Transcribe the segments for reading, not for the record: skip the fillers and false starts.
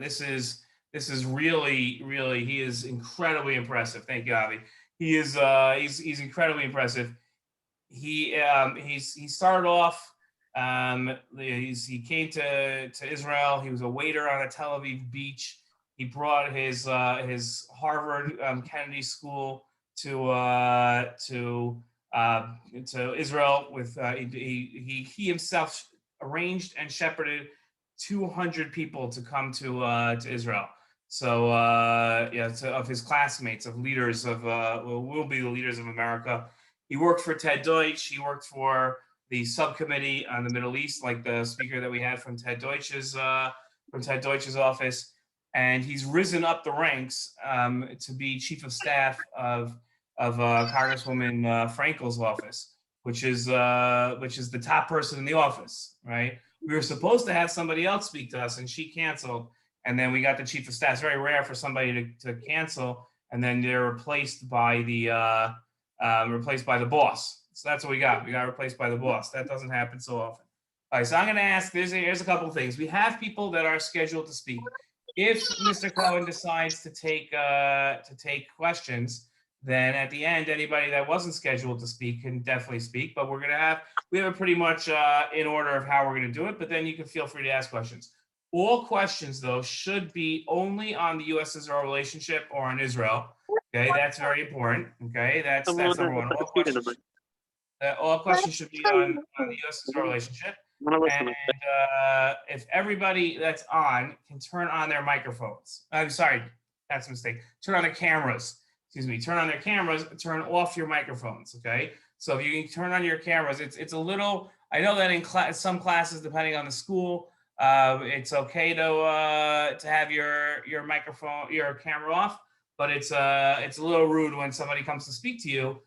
this is really he is incredibly impressive. Thank you, Avi. He is he's incredibly impressive. He started off. He came to Israel. He was a waiter on a Tel Aviv beach. He brought his Harvard Kennedy School to to Israel with he himself arranged and shepherded 200 people to come to Israel. So yeah, of his classmates, of leaders of will be the leaders of America. He worked for Ted Deutsch. He worked for the subcommittee on the Middle East, like the speaker that we had from Ted Deutsch's office, and he's risen up the ranks to be chief of staff of Congresswoman Frankel's office, which is the top person in the office, right? We were supposed to have somebody else speak to us, and she canceled. And then we got the chief of staff. It's very rare for somebody to cancel, and then they're replaced by the boss. So that's what we got. We got replaced by the boss. That doesn't happen so often. All right, so I'm going to ask. Here's a couple of things. We have people that are scheduled to speak. If Mr. Cohen decides to take questions, then at the end, anybody that wasn't scheduled to speak can definitely speak. But we have it pretty much in order of how we're going to do it. But then you can feel free to ask questions. All questions, though, should be only on the U.S.-Israel relationship or on Israel. Okay, that's very important. Okay, that's number one. All questions should be on the U.S.-Israel relationship. And if everybody that's on can turn on their microphones. I'm sorry, that's a mistake. Turn on their cameras. Excuse me. Turn on their cameras. Turn off your microphones. Okay. So if you can turn on your cameras, it's a little. I know that in some classes, depending on the school, it's okay to have your microphone, your camera off, but it's a little rude when somebody comes to speak to you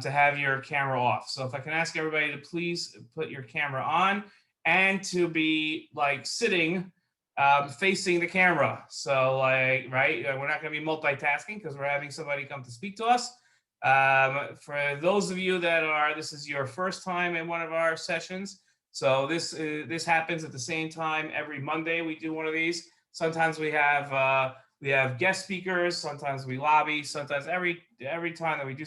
to have your camera off. So if I can ask everybody to please put your camera on and to be like sitting facing the camera. So like, right, we're not going to be multitasking because we're having somebody come to speak to us. For those of you this is your first time in one of our sessions. So this happens at the same time every Monday. We do one of these. Sometimes we have guest speakers. Sometimes we lobby. Sometimes every time that we do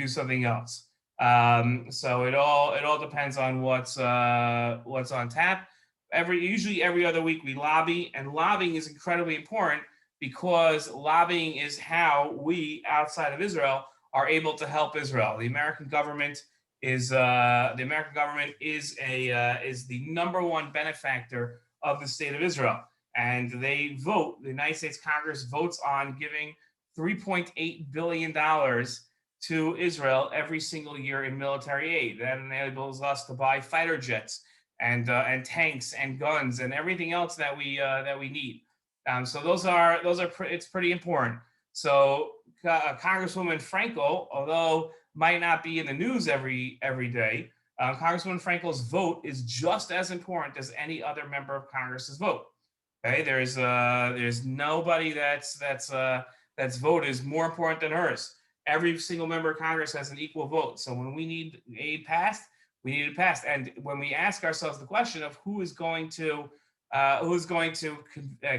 something else. So it all depends on what's on tap. Usually every other week we lobby, and lobbying is incredibly important because lobbying is how we outside of Israel are able to help Israel. The American government is the number one benefactor of the state of Israel, and they vote. The United States Congress votes on giving $3.8 billion to Israel every single year in military aid. That enables us to buy fighter jets and tanks and guns and everything else that we need. So it's pretty important. So Congresswoman Frankel, although might not be in the news every day, Congresswoman Frankel's vote is just as important as any other member of Congress's vote. Okay, there's nobody that's vote is more important than hers. Every single member of Congress has an equal vote. So when we need aid passed, we need it passed. And when we ask ourselves the question of who is going to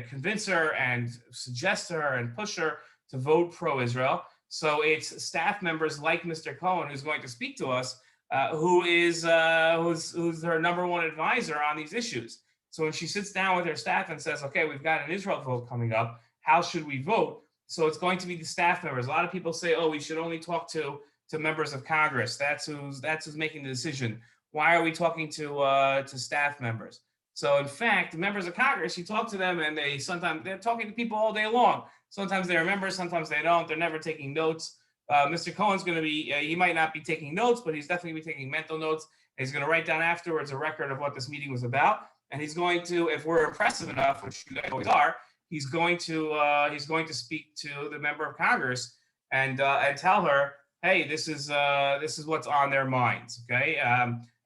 convince her and suggest to her and push her to vote pro-Israel, so it's staff members like Mr. Cohen who's going to speak to us, who's her number one advisor on these issues. So when she sits down with her staff and says, "Okay, we've got an Israel vote coming up. How should we vote?" So it's going to be the staff members. A lot of people say, "Oh, we should only talk to members of Congress. That's who's making the decision." Why are we talking to staff members? So in fact, the members of Congress, you talk to them, and they're talking to people all day long. Sometimes they remember, sometimes they don't. They're never taking notes. Mr. Cohen's going to be, he might not be taking notes, but he's definitely be taking mental notes. He's going to write down afterwards a record of what this meeting was about. And he's going to, if we're impressive enough, which you guys always are, he's going to speak to the member of Congress and tell her, hey, this is what's on their minds, okay?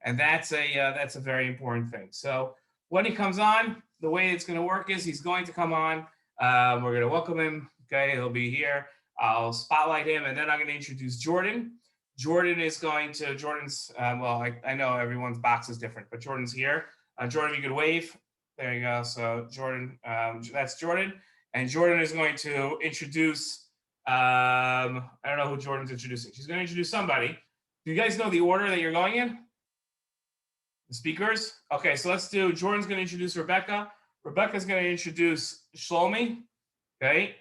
And that's a very important thing. So when he comes on, the way it's going to work is he's going to come on. We're going to welcome him. Okay, he'll be here. I'll spotlight him, and then I'm going to introduce Jordan. Jordan's well, I know everyone's box is different, but Jordan's here. Jordan, you could wave. There you go. So Jordan, that's Jordan. And Jordan is going to introduce, I don't know who Jordan's introducing. She's going to introduce somebody. Do you guys know the order that you're going in? The speakers? Okay, so let's do, Jordan's going to introduce Rebecca. Rebecca's going to introduce Shlomi, okay?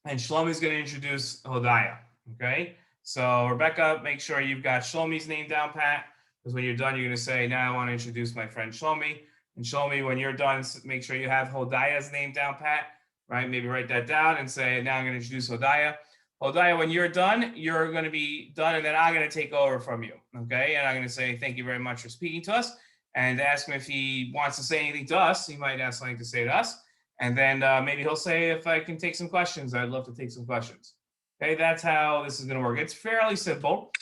And Shlomi's going to introduce Hodiah, okay? So Rebecca, make sure you've got Shlomi's name down pat, because when you're done, you're going to say, now I want to introduce my friend Shlomi. And Shlomi, when you're done, make sure you have Hodiah's name down pat, right? Maybe write that down and say, now I'm going to introduce Hodiah. Hodiah, when you're done, you're going to be done, and then I'm going to take over from you, okay? And I'm going to say, thank you very much for speaking to us, and ask him if he wants to say anything to us. He might have something to say to us. And then maybe he'll say, if I can take some questions, I'd love to take some questions. Okay, that's how this is going to work. It's fairly simple.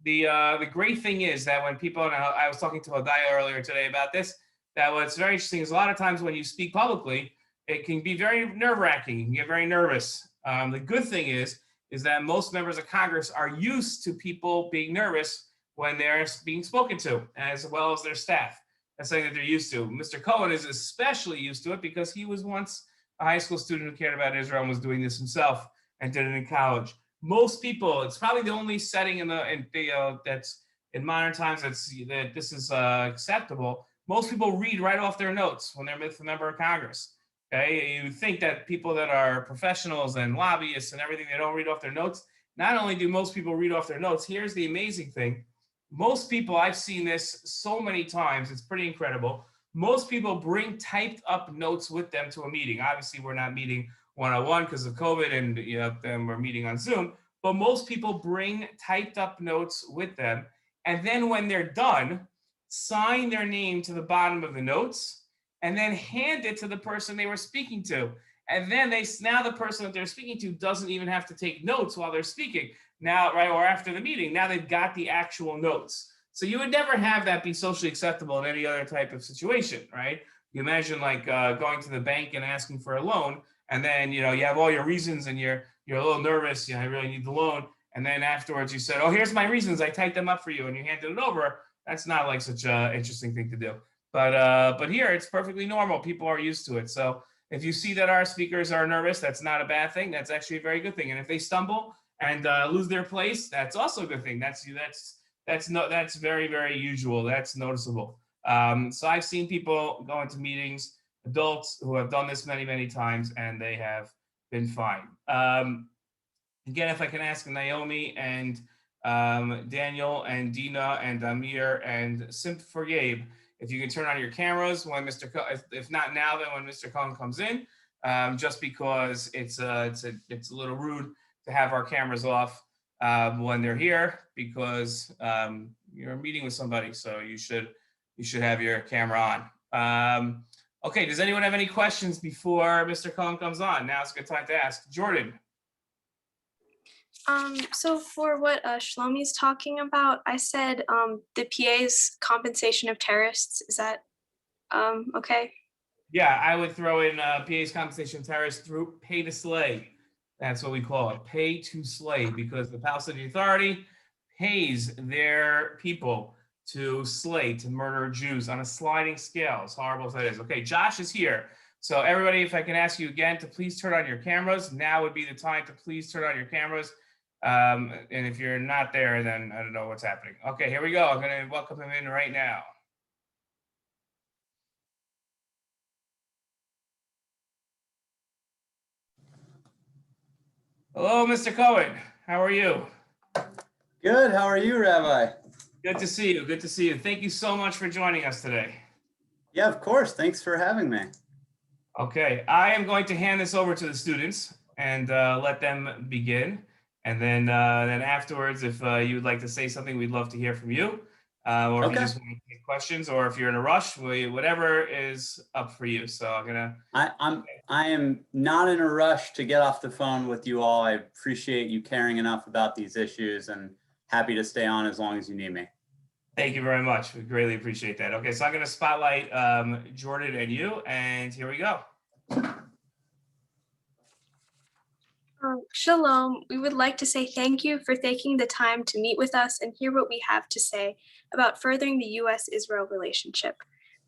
The great thing is that when people, and I was talking to Hodiah earlier today about this, that what's very interesting is a lot of times when you speak publicly, it can be very nerve-wracking. You can get very nervous. The good thing is that most members of Congress are used to people being nervous when they're being spoken to, as well as their staff. That's something that they're used to. Mr. Cohen is especially used to it because he was once a high school student who cared about Israel and was doing this himself and did it in college. Most people, it's probably the only setting that's in modern times that this is acceptable. Most people read right off their notes when they're with a member of Congress. Okay, you think that people that are professionals and lobbyists and everything, they don't read off their notes. Not only do most people read off their notes, here's the amazing thing. Most people, I've seen this so many times, it's pretty incredible. Most people bring typed up notes with them to a meeting. Obviously, we're not meeting one-on-one because of COVID and then we're meeting on Zoom, but most people bring typed up notes with them. And then when they're done, sign their name to the bottom of the notes and then hand it to the person they were speaking to. And then now the person that they're speaking to doesn't even have to take notes while they're speaking. Now, right, or after the meeting, now they've got the actual notes. So you would never have that be socially acceptable in any other type of situation, right? You imagine like going to the bank and asking for a loan, and then you have all your reasons and you're a little nervous, I really need the loan. And then afterwards you said, oh, here's my reasons, I typed them up for you, and you handed it over. That's not like such an interesting thing to do. But here it's perfectly normal. People are used to it. So if you see that our speakers are nervous, that's not a bad thing. That's actually a very good thing. And if they stumble and lose their place, that's also a good thing. That's very, very usual. That's noticeable. So I've seen people go into meetings, adults who have done this many, many times, and they have been fine. Again, if I can ask Naomi and Daniel and Dina and Amir and Simp for Gabe, if you can turn on your cameras when Mr. If not now, then when Mr. Cohen comes in, just because it's a little rude to have our cameras off when they're here, because you're meeting with somebody, so you should have your camera on. Okay, does anyone have any questions before Mr. Cohen comes on? Now's a good time to ask. Jordan. So for what Shlomi's talking about, I said the PA's compensation of terrorists. Is that okay? Yeah, I would throw in PA's compensation of terrorists through pay to slay. That's what we call it, pay to slay, because the Palestinian Authority pays their people to slay, to murder Jews on a sliding scale, as horrible as that is. Okay, Josh is here. So everybody, if I can ask you again to please turn on your cameras. Now would be the time to please turn on your cameras. And if you're not there, then I don't know what's happening. Okay, here we go. I'm going to welcome him in right now. Hello, Mr. Cohen. How are you? Good. How are you, Rabbi? Good to see you. Good to see you. Thank you so much for joining us today. Yeah, of course. Thanks for having me. Okay, I am going to hand this over to the students and let them begin. And then afterwards, if you would like to say something, we'd love to hear from you. Or if you just want to take questions, or if you're in a rush, whatever is up for you. So I am not in a rush to get off the phone with you all. I appreciate you caring enough about these issues, and happy to stay on as long as you need me. Thank you very much. We greatly appreciate that. Okay, so I'm going to spotlight Jordan and you, and here we go. Shalom. We would like to say thank you for taking the time to meet with us and hear what we have to say about furthering the U.S.-Israel relationship.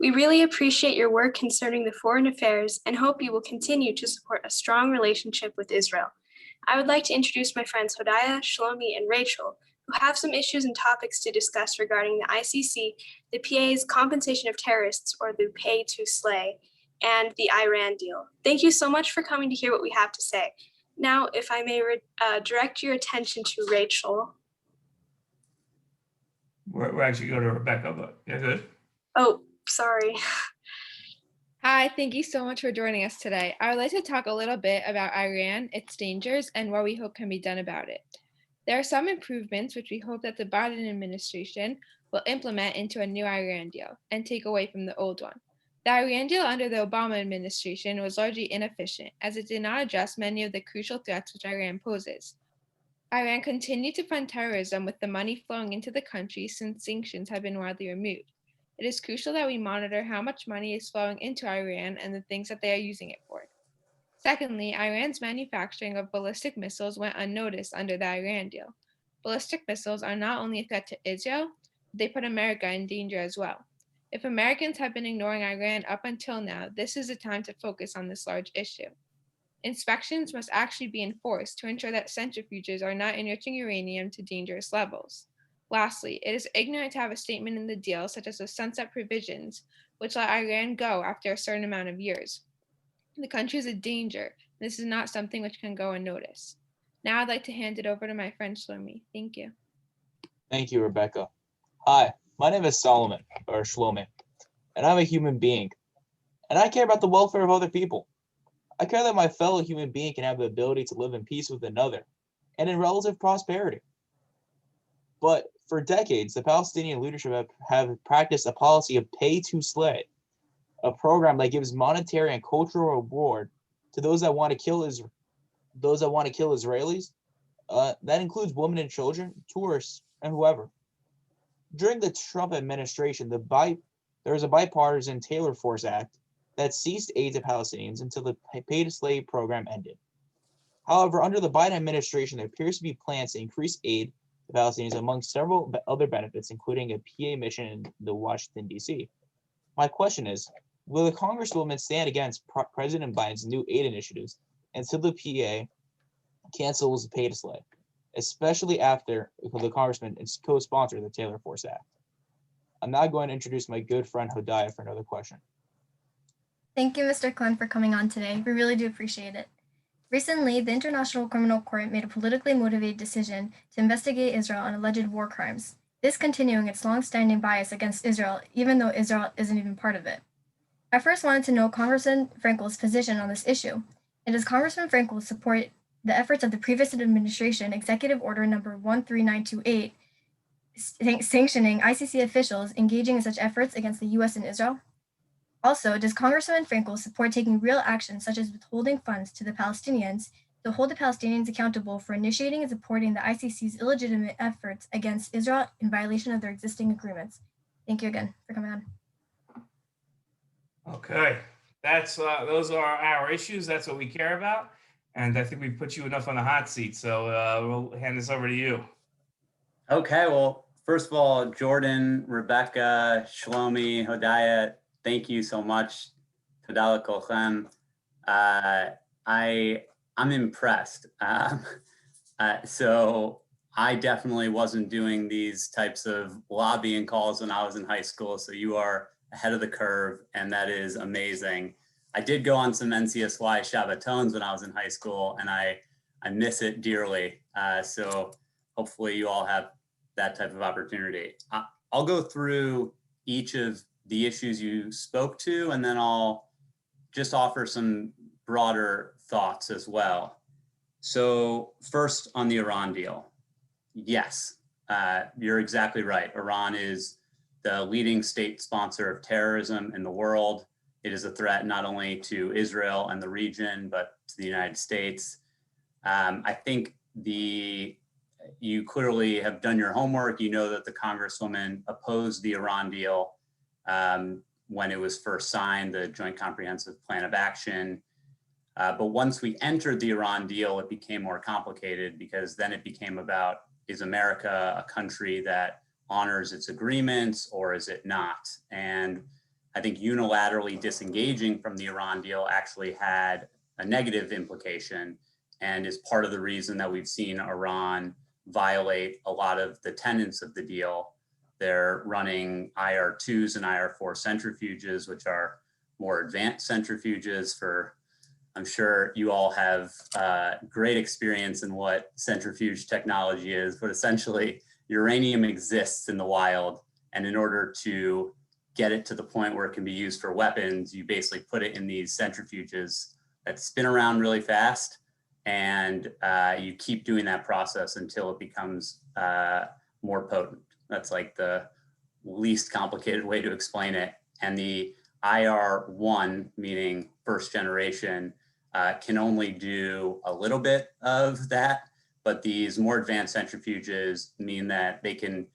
We really appreciate your work concerning the foreign affairs and hope you will continue to support a strong relationship with Israel. I would like to introduce my friends Hodiah, Shlomi, and Rachel, who have some issues and topics to discuss regarding the ICC, the PA's compensation of terrorists, or the pay to slay, and the Iran deal. Thank you so much for coming to hear what we have to say. Now, if I may direct your attention to Rachel. We're actually going to Rebecca, but yeah, good. Oh, sorry. Hi, thank you so much for joining us today. I would like to talk a little bit about Iran, its dangers, and what we hope can be done about it. There are some improvements which we hope that the Biden administration will implement into a new Iran deal and take away from the old one. The Iran deal under the Obama administration was largely inefficient, as it did not address many of the crucial threats which Iran poses. Iran continued to fund terrorism with the money flowing into the country since sanctions have been widely removed. It is crucial that we monitor how much money is flowing into Iran and the things that they are using it for. Secondly, Iran's manufacturing of ballistic missiles went unnoticed under the Iran deal. Ballistic missiles are not only a threat to Israel, they put America in danger as well. If Americans have been ignoring Iran up until now, this is the time to focus on this large issue. Inspections must actually be enforced to ensure that centrifuges are not enriching uranium to dangerous levels. Lastly, it is ignorant to have a statement in the deal such as the sunset provisions, which let Iran go after a certain amount of years. The country is a danger. This is not something which can go unnoticed. Now I'd like to hand it over to my friend Shlomi. Thank you. Thank you, Rebecca. Hi, my name is Solomon, or Shlomi, and I'm a human being. And I care about the welfare of other people. I care that my fellow human being can have the ability to live in peace with another, and in relative prosperity. But for decades, the Palestinian leadership have practiced a policy of pay to slay, a program that gives monetary and cultural reward to those that want to kill Israelis. That includes women and children, tourists, and whoever. During the Trump administration, there was a bipartisan Taylor Force Act that ceased aid to Palestinians until the pay-to-slay program ended. However, under the Biden administration, there appears to be plans to increase aid to Palestinians among several other benefits, including a PA mission in the Washington, D.C. My question is, will the Congresswoman stand against President Biden's new aid initiatives until the PA cancels the pay-to-slay, especially after the Congressman co-sponsored the Taylor Force Act? I'm now going to introduce my good friend Hodiah for another question. Thank you, Mr. Cohen, for coming on today. We really do appreciate it. Recently, the International Criminal Court made a politically motivated decision to investigate Israel on alleged war crimes, this continuing its long-standing bias against Israel, even though Israel isn't even part of it. I first wanted to know Congressman Frankel's position on this issue, and does Congressman Frankel support the efforts of the previous administration, Executive Order Number 13928, sanctioning ICC officials engaging in such efforts against the U.S. and Israel? Also, does Congressman Frankel support taking real action, such as withholding funds to the Palestinians, to hold the Palestinians accountable for initiating and supporting the ICC's illegitimate efforts against Israel in violation of their existing agreements? Thank you again for coming on. Okay, that's those are our issues. That's what we care about, and I think we put you enough on the hot seat. So we'll hand this over to you. Okay, well, first of all, Jordan, Rebecca, Shlomi, Hodiah, thank you so much. Tadala Cohen. I'm impressed. So I definitely wasn't doing these types of lobbying calls when I was in high school. So you are ahead of the curve, and that is amazing. I did go on some NCSY Shabbatons when I was in high school, and I miss it dearly. So hopefully you all have that type of opportunity. I'll go through each of the issues you spoke to, and then I'll just offer some broader thoughts as well. So first on the Iran deal. Yes, you're exactly right. Iran is the leading state sponsor of terrorism in the world. It is a threat not only to Israel and the region, but to the United States. I think you clearly have done your homework. You know that the Congresswoman opposed the Iran deal when it was first signed, the Joint Comprehensive Plan of Action. But once we entered the Iran deal, it became more complicated, because then it became about, is America a country that honors its agreements or is it not? And I think unilaterally disengaging from the Iran deal actually had a negative implication and is part of the reason that we've seen Iran violate a lot of the tenets of the deal. They're running IR2s and IR4 centrifuges, which are more advanced centrifuges for, I'm sure you all have great experience in what centrifuge technology is, but essentially uranium exists in the wild. And in order to get it to the point where it can be used for weapons, you basically put it in these centrifuges that spin around really fast. And you keep doing that process until it becomes more potent. That's like the least complicated way to explain it. And the IR1, meaning first generation, can only do a little bit of that, but these more advanced centrifuges mean that they can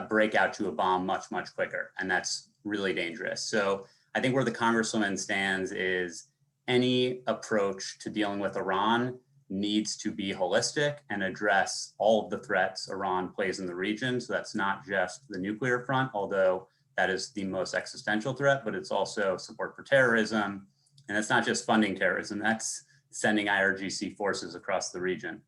break out to a bomb much, much quicker. And that's really dangerous. So I think where the Congresswoman stands is any approach to dealing with Iran needs to be holistic and address all of the threats Iran plays in the region. So that's not just the nuclear front, although that is the most existential threat, but it's also support for terrorism. And it's not just funding terrorism, that's sending IRGC forces across the region.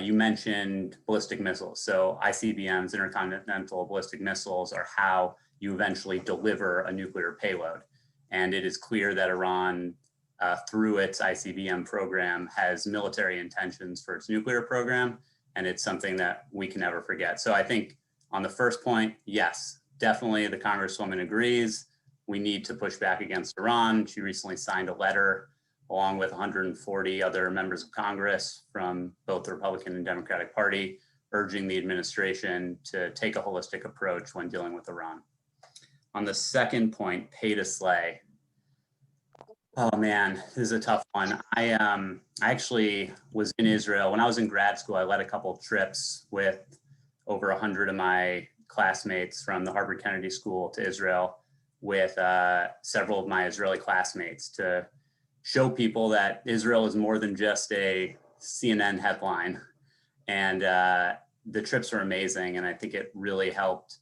You mentioned ballistic missiles. So ICBMs, intercontinental ballistic missiles, are how you eventually deliver a nuclear payload. And it is clear that Iran, through its ICBM program, has military intentions for its nuclear program. And it's something that we can never forget. So I think on the first point, yes, definitely the Congresswoman agrees. We need to push back against Iran. She recently signed a letter along with 140 other members of Congress from both the Republican and Democratic Party, urging the administration to take a holistic approach when dealing with Iran. On the second point, pay to slay. Oh man, this is a tough one. I actually was in Israel. When I was in grad school, I led a couple of trips with over 100 of my classmates from the Harvard Kennedy School to Israel with several of my Israeli classmates to show people that Israel is more than just a CNN headline. And the trips were amazing. And I think it really helped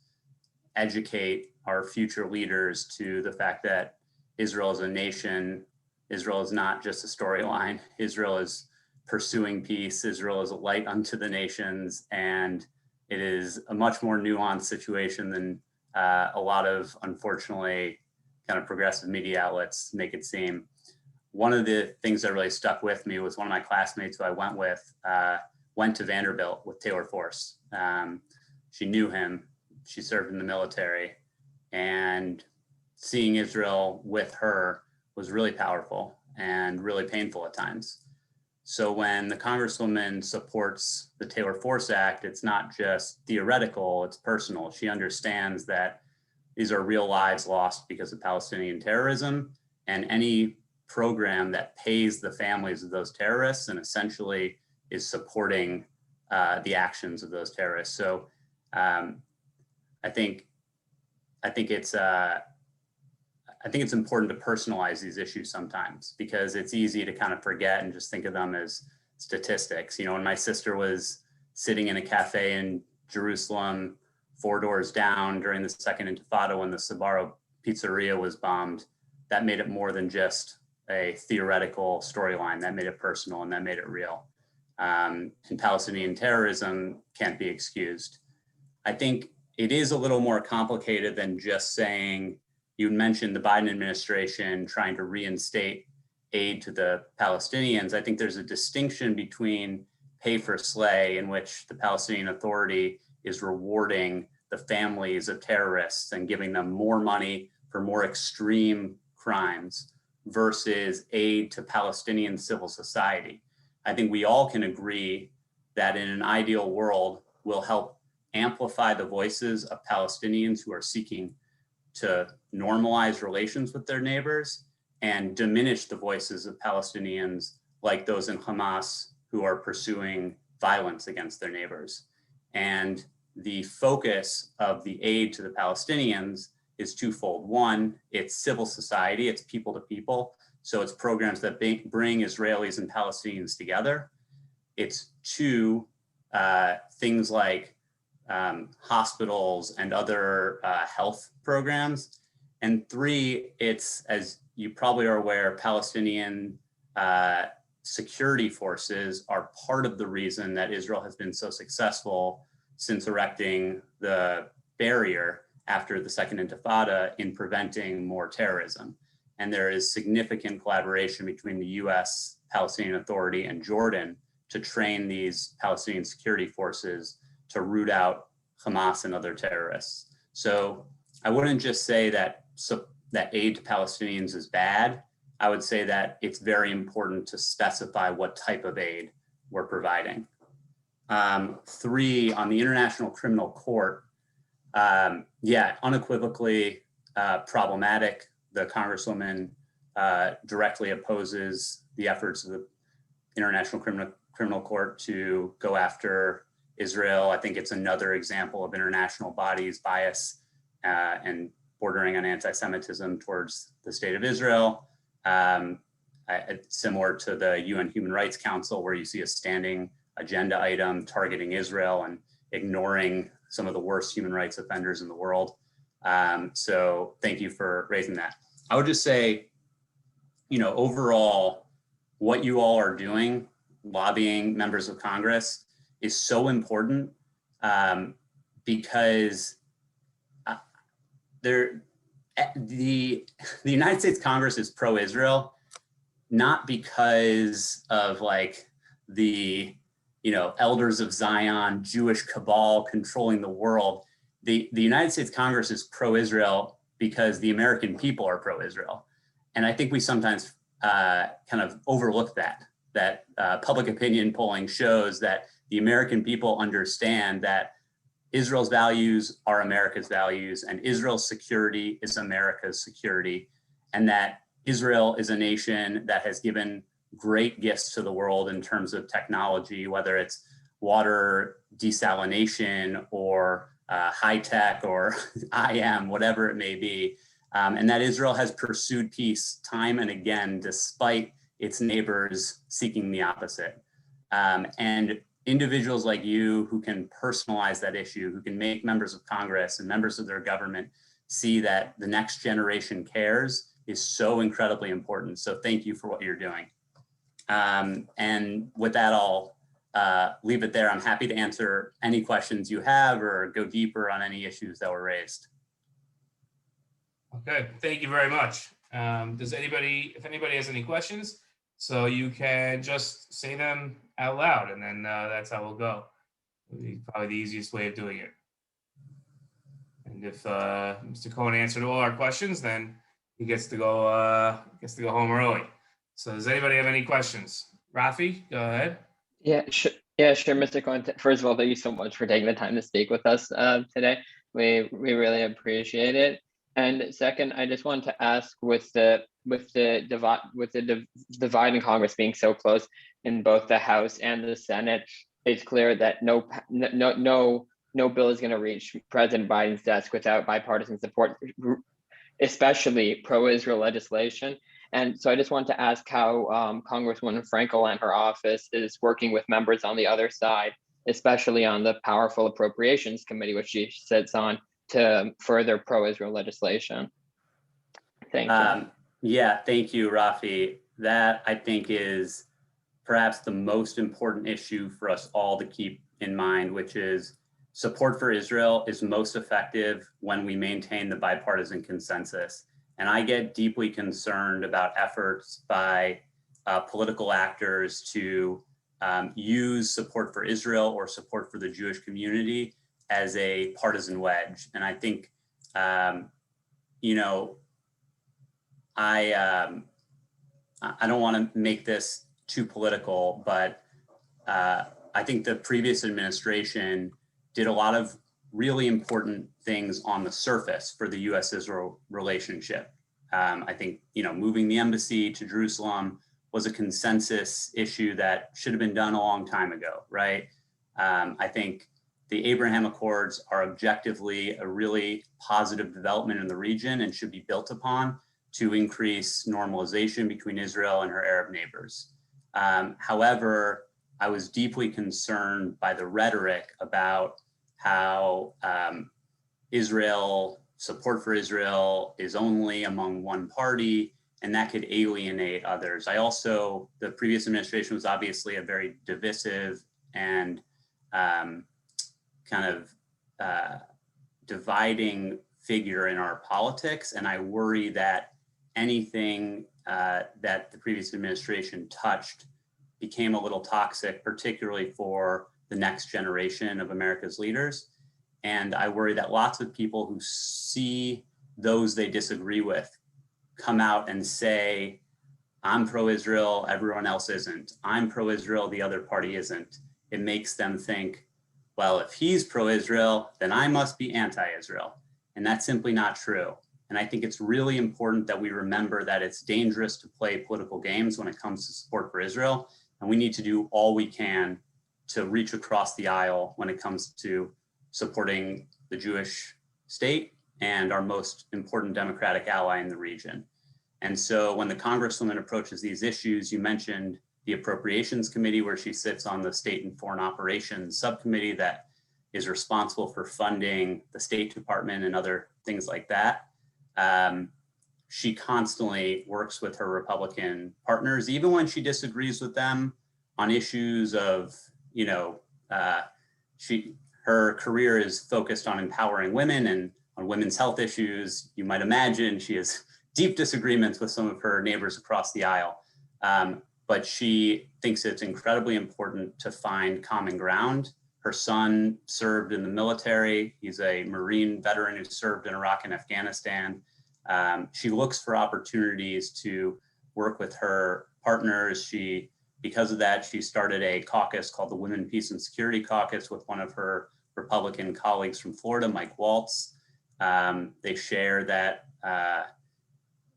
educate our future leaders to the fact that Israel is a nation. Israel is not just a storyline. Israel is pursuing peace. Israel is a light unto the nations. And it is a much more nuanced situation than a lot of, unfortunately, kind of progressive media outlets make it seem. One of the things that really stuck with me was one of my classmates who I went with went to Vanderbilt with Taylor Force. She knew him. She served in the military. And seeing Israel with her was really powerful and really painful at times. So when the Congresswoman supports the Taylor Force Act, it's not just theoretical, it's personal. She understands that these are real lives lost because of Palestinian terrorism, and any program that pays the families of those terrorists and essentially is supporting the actions of those terrorists. So I think it's important to personalize these issues sometimes, because it's easy to kind of forget and just think of them as statistics. You know, when my sister was sitting in a cafe in Jerusalem, 4 doors down during the Second Intifada when the Sbarro pizzeria was bombed, that made it more than just a theoretical storyline. That made it personal and that made it real. And Palestinian terrorism can't be excused. I think it is a little more complicated than just saying, you mentioned the Biden administration trying to reinstate aid to the Palestinians. I think there's a distinction between pay for slay, in which the Palestinian Authority is rewarding the families of terrorists and giving them more money for more extreme crimes, versus aid to Palestinian civil society. I think we all can agree that in an ideal world, we'll help amplify the voices of Palestinians who are seeking to normalize relations with their neighbors and diminish the voices of Palestinians like those in Hamas who are pursuing violence against their neighbors. And the focus of the aid to the Palestinians is twofold. One, it's civil society, it's people to people. So it's programs that bring Israelis and Palestinians together. It's two, things like hospitals and other health programs. And 3, it's, as you probably are aware, Palestinian security forces are part of the reason that Israel has been so successful since erecting the barrier after the Second Intifada in preventing more terrorism. And there is significant collaboration between the US, Palestinian Authority, and Jordan to train these Palestinian security forces to root out Hamas and other terrorists. So I wouldn't just say that aid to Palestinians is bad. I would say that it's very important to specify what type of aid we're providing. 3, on the International Criminal Court, unequivocally problematic. The Congresswoman directly opposes the efforts of the International Criminal Court to go after Israel. I think it's another example of international bodies' bias and bordering on anti-Semitism towards the state of Israel. Similar to the UN Human Rights Council, where you see a standing agenda item targeting Israel and ignoring some of the worst human rights offenders in the world. So thank you for raising that. I would just say, overall, what you all are doing, lobbying members of Congress, is so important because the United States Congress is pro-Israel, not because of like the elders of Zion, Jewish cabal controlling the world. The United States Congress is pro-Israel because the American people are pro-Israel. And I think we sometimes kind of overlook that public opinion polling shows that the American people understand that Israel's values are America's values, and Israel's security is America's security, and that Israel is a nation that has given great gifts to the world in terms of technology, whether it's water desalination or high tech or IM, whatever it may be, and that Israel has pursued peace time and again, despite its neighbors seeking the opposite. And individuals like you who can personalize that issue, who can make members of Congress and members of their government see that the next generation cares, is so incredibly important. So thank you for what you're doing. And with that, I'll leave it there. I'm happy to answer any questions you have or go deeper on any issues that were raised. Okay, thank you very much. If anybody has any questions, so you can just say them out loud, and then that's how we'll go. Probably the easiest way of doing it. And if Mr. Cohen answered all our questions, then he gets to go home early. So does anybody have any questions? Rafi, go ahead. Yeah, sure, Mr. Cohen. First of all, thank you so much for taking the time to speak with us today. We really appreciate it. And second, I just wanted to ask, with the divide in Congress being so close in both the House and the Senate, it's clear that no bill is going to reach President Biden's desk without bipartisan support, especially pro-Israel legislation. And so I just wanted to ask how Congresswoman Frankel and her office is working with members on the other side, especially on the powerful Appropriations Committee, which she sits on, to further pro-Israel legislation. Thank you. Yeah, thank you, Rafi. That, I think, is perhaps the most important issue for us all to keep in mind, which is support for Israel is most effective when we maintain the bipartisan consensus. And I get deeply concerned about efforts by political actors to use support for Israel or support for the Jewish community as a partisan wedge. And I think, I don't want to make this too political, but I think the previous administration did a lot of really important things on the surface for the U.S.-Israel relationship. I think, moving the embassy to Jerusalem was a consensus issue that should have been done a long time ago, right? I think the Abraham Accords are objectively a really positive development in the region and should be built upon to increase normalization between Israel and her Arab neighbors. However, I was deeply concerned by the rhetoric about how support for Israel is only among one party, and that could alienate others. The previous administration was obviously a very divisive and dividing figure in our politics. And I worry that anything that the previous administration touched became a little toxic, particularly for the next generation of America's leaders. And I worry that lots of people who see those they disagree with come out and say, I'm pro-Israel, everyone else isn't. I'm pro-Israel, the other party isn't. It makes them think, well, if he's pro-Israel, then I must be anti-Israel. And that's simply not true. And I think it's really important that we remember that it's dangerous to play political games when it comes to support for Israel. And we need to do all we can to reach across the aisle when it comes to supporting the Jewish state and our most important democratic ally in the region. And so when the Congresswoman approaches these issues, you mentioned the Appropriations Committee, where she sits on the State and Foreign Operations Subcommittee that is responsible for funding the State Department and other things like that. She constantly works with her Republican partners, even when she disagrees with them on issues of, her career is focused on empowering women and on women's health issues. You might imagine she has deep disagreements with some of her neighbors across the aisle. But she thinks it's incredibly important to find common ground. Her son served in the military. He's a Marine veteran who served in Iraq and Afghanistan. She looks for opportunities to work with her partners. Because of that, she started a caucus called the Women, Peace and Security Caucus with one of her Republican colleagues from Florida, Mike Waltz. They share that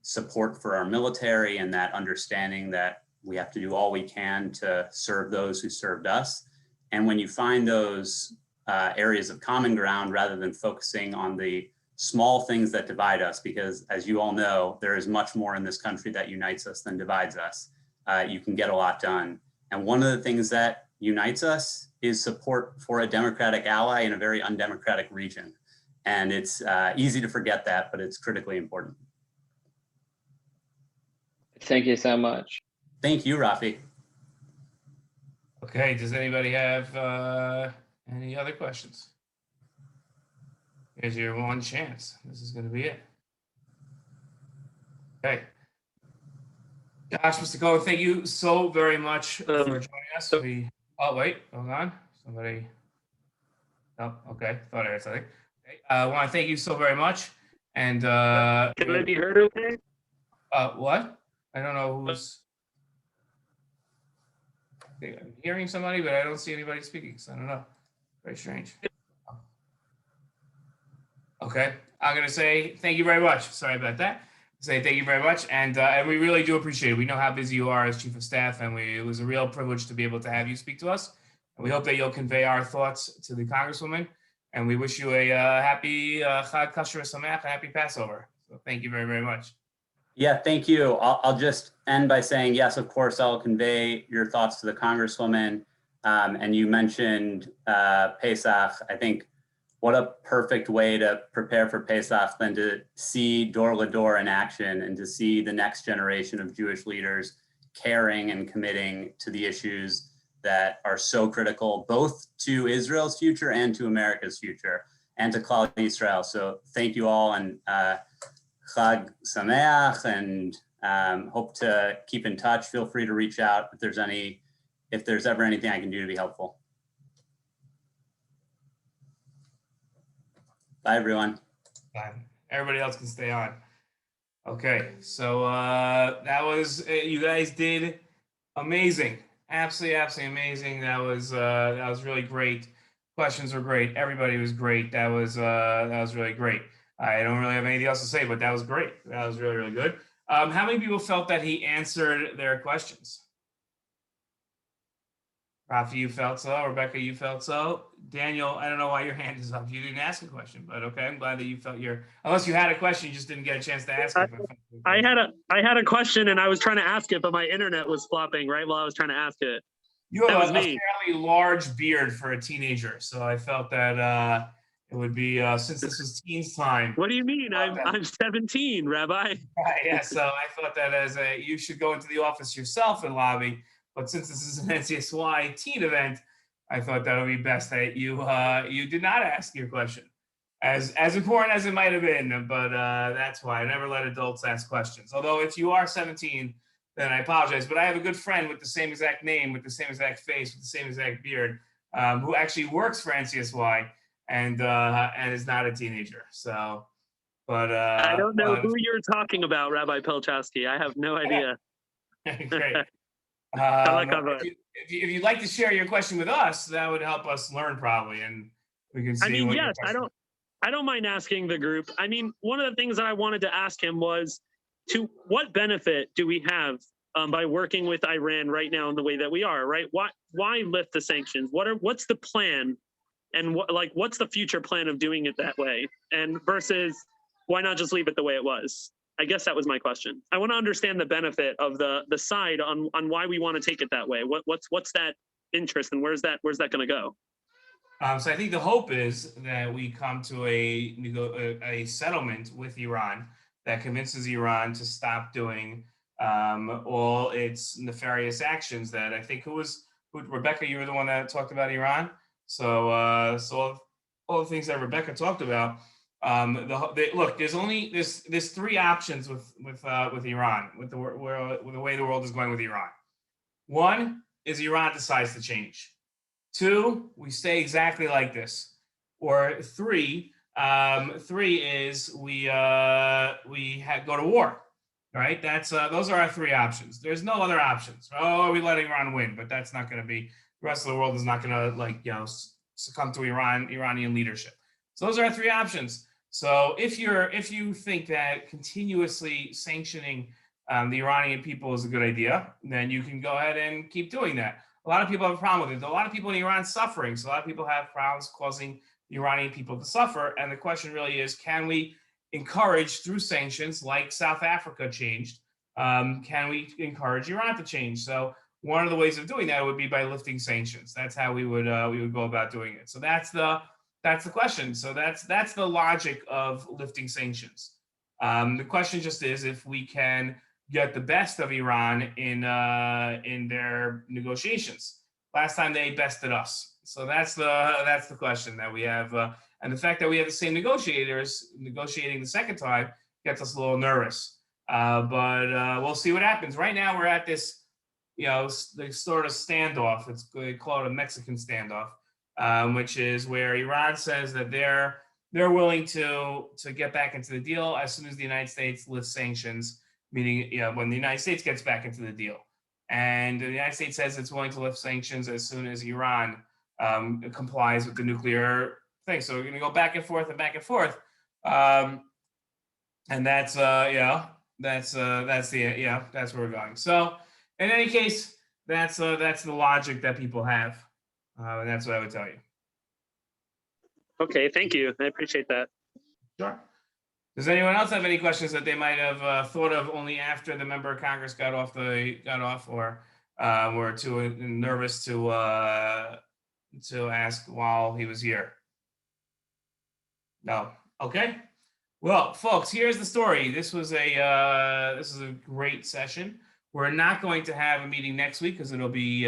support for our military and that understanding that we have to do all we can to serve those who served us. And when you find those areas of common ground, rather than focusing on the small things that divide us, because as you all know, there is much more in this country that unites us than divides us, you can get a lot done. And one of the things that unites us is support for a democratic ally in a very undemocratic region. And it's easy to forget that, but it's critically important. Thank you so much. Thank you, Rafi. Okay, does anybody have any other questions? Here's your one chance. This is going to be it. Okay. Gosh, Mr. Cohen, thank you so very much for joining us. Oh, wait, hold on. Somebody. Oh, okay. Thought I heard something. Okay. I want to thank you so very much. And can I be heard okay? What? I don't know who's. I'm hearing somebody, but I don't see anybody speaking, so I don't know. Very strange. Okay, I'm gonna say thank you very much. Sorry about that. Say thank you very much, and we really do appreciate it. We know how busy you are as chief of staff, and it was a real privilege to be able to have you speak to us. And we hope that you'll convey our thoughts to the Congresswoman, and we wish you a happy Chag Kasher Sameach, a happy Passover. So thank you very, very much. Yeah, thank you. I'll just end by saying, yes, of course, I'll convey your thoughts to the Congresswoman. And you mentioned Pesach. I think what a perfect way to prepare for Pesach than to see Dor Lador in action and to see the next generation of Jewish leaders caring and committing to the issues that are so critical, both to Israel's future and to America's future and to Klal Yisrael. So thank you all, and Chag Sameach, and hope to keep in touch. Feel free to reach out if there's ever anything I can do to be helpful. Bye, everyone. Bye. Everybody else can stay on. Okay, so that was you guys did amazing, absolutely amazing. That was really great. Questions were great. Everybody was great. That was really great. I don't really have anything else to say, but that was great. That was really, really good. How many people felt that he answered their questions? Rafi, you felt so. Rebecca, you felt so. Daniel, I don't know why your hand is up. You didn't ask a question, but okay. I'm glad that you felt unless you had a question, you just didn't get a chance to ask it. I had a question and I was trying to ask it, but my internet was flopping right while I was trying to ask it. You That have was a me. fairly large beard for a teenager, so I felt that it would be since this was teens time. What do you mean? thought that- I'm 17, Rabbi. Yeah, so I thought that you should go into the office yourself and lobby. But since this is an NCSY teen event, I thought that would be best that you did not ask your question, as important as it might have been. But that's why I never let adults ask questions. Although if you are 17, then I apologize. But I have a good friend with the same exact name, with the same exact face, with the same exact beard, who actually works for NCSY and is not a teenager. So, but I don't know who you're talking about, Rabbi Pelchowski. I have no idea. great. like our- If you'd like to share your question with us, that would help us learn probably, and we can see. I mean, what your yes, question- I don't mind asking the group. I mean, one of the things that I wanted to ask him was, to what benefit do we have by working with Iran right now in the way that we are, right? Why lift the sanctions? What's the plan? And what's the future plan of doing it that way? And versus, why not just leave it the way it was? I guess that was my question. I want to understand the benefit of the side on why we want to take it that way. What's that interest, and where's that going to go? So I think the hope is that we come to a settlement with Iran that convinces Iran to stop doing all its nefarious actions. That I think Rebecca, you were the one that talked about Iran. So all the things that Rebecca talked about. Look, there's three options with Iran, with the way the world is going with Iran. One is Iran decides to change. Two, we stay exactly like this. Or three is we go to war. Right? Those are our three options. There's no other options. Oh, we let Iran win, but that's not going to be. The rest of the world is not going to succumb to Iranian leadership. So those are our three options. So if you think that continuously sanctioning the Iranian people is a good idea, then you can go ahead and keep doing that. A lot of people have a problem with it. A lot of people in Iran suffering. So a lot of people have problems causing the Iranian people to suffer. And the question really is, can we encourage through sanctions like South Africa changed? Can we encourage Iran to change? So one of the ways of doing that would be by lifting sanctions. That's how we would go about doing it. So that's the question. So that's the logic of lifting sanctions. The question just is if we can get the best of Iran in their negotiations. Last time they bested us. So that's the question that we have. And the fact that we have the same negotiators negotiating the second time gets us a little nervous. But we'll see what happens. Right now we're at this, the sort of standoff. They call it a Mexican standoff, which is where Iran says that they're willing to get back into the deal as soon as the United States lifts sanctions, meaning when the United States gets back into the deal. And the United States says it's willing to lift sanctions as soon as Iran complies with the nuclear thing. So we're going to go back and forth and back and forth. And that's where we're going. So in any case, that's the logic that people have. And that's what I would tell you. Okay, thank you. I appreciate that. Sure. Does anyone else have any questions that they might have thought of only after the member of Congress got off, or were too nervous to ask while he was here? No. Okay. Well, folks, here's the story. This is a great session. We're not going to have a meeting next week because it'll be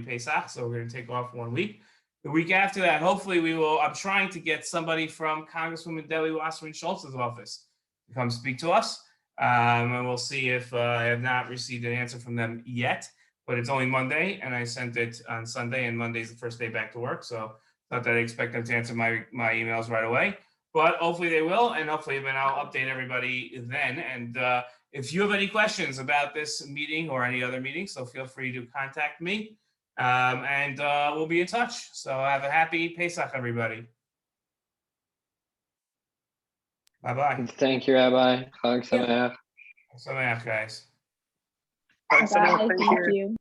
Pesach, so we're going to take off 1 week. The week after that, hopefully we will. I'm trying to get somebody from Congresswoman Debbie Wasserman Schultz's office to come speak to us, and we'll see if I have not received an answer from them yet. But it's only Monday, and I sent it on Sunday, and Monday's the first day back to work, so not that I expect them to answer my emails right away. But hopefully they will, and hopefully then I'll update everybody then. And if you have any questions about this meeting or any other meeting, so feel free to contact me. And we'll be in touch. So have a happy Pesach, everybody. Bye-bye. Thank you, Rabbi. Chag Sameach. Sameach, guys. Thanks, Bye. Thank you. Thank you.